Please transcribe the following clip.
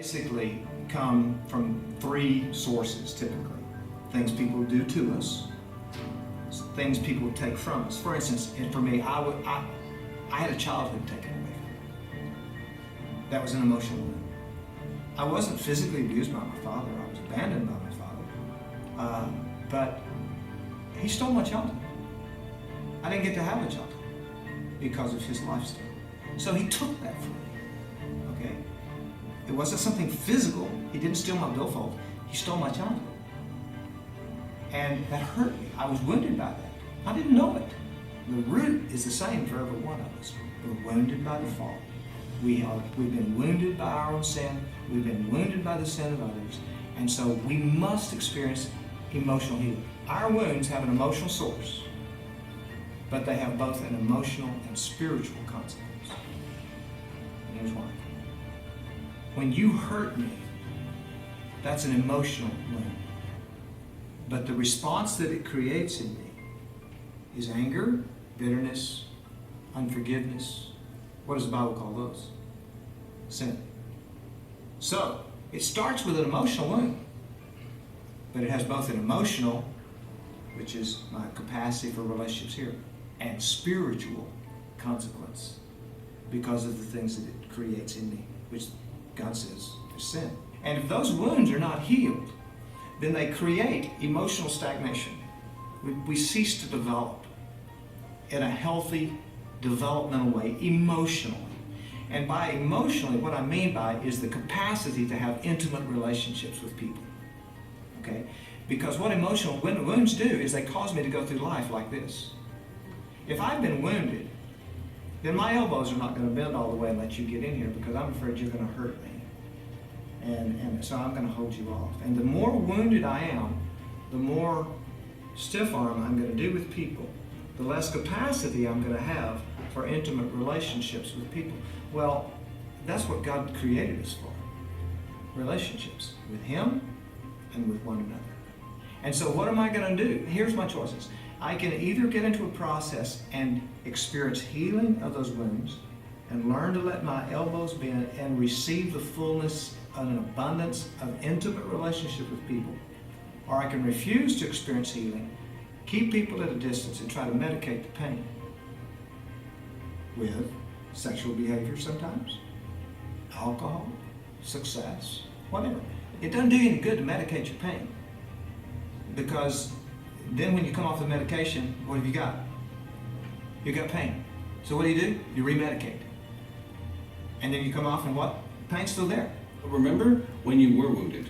Basically come from three sources typically. Things people do to us, things people take from us. For instance, and for me, I had a childhood taken away from me. That was an emotional wound. I wasn't physically abused by my father. I was abandoned by my father. But he stole my childhood. I didn't get to have a childhood because of his lifestyle. So he took that from me, okay? It wasn't something physical. He didn't steal my billfold. He stole my childhood. And that hurt me. I was wounded by that. I didn't know it. The root is the same for every one of us. We're wounded by the fall. We've been wounded by our own sin. We've been wounded by the sin of others. And so we must experience emotional healing. Our wounds have an emotional source, but they have both an emotional and spiritual consequence. And here's why. When you hurt me, that's an emotional wound. But the response that it creates in me is anger, bitterness, unforgiveness. What does the Bible call those? Sin. So, it starts with an emotional wound, but it has both an emotional, which is my capacity for relationships here, and spiritual consequence because of the things that it creates in me, which God says is sin. And if those wounds are not healed, then they create emotional stagnation. We cease to develop in a healthy, developmental way, emotionally. And by emotionally, what I mean by is the capacity to have intimate relationships with people. Okay? Because what emotional wounds do is they cause me to go through life like this. If I've been wounded, then my elbows are not going to bend all the way and let you get in here because I'm afraid you're going to hurt me. And so I'm going to hold you off. And the more wounded I am, the more stiff arm I'm going to do with people, the less capacity I'm going to have for intimate relationships with people. Well, that's what God created us for. Relationships with Him and with one another. And so what am I going to do? Here's my choices. I can either get into a process and experience healing of those wounds and learn to let my elbows bend and receive the fullness of an abundance of intimate relationship with people. Or I can refuse to experience healing, keep people at a distance, and try to medicate the pain with sexual behavior sometimes, alcohol, success, whatever. It doesn't do you any good to medicate your pain because then when you come off the medication, what have you got? You got pain. So what do? You remedicate. And then you come off and what? The pain's still there. Remember when you were wounded?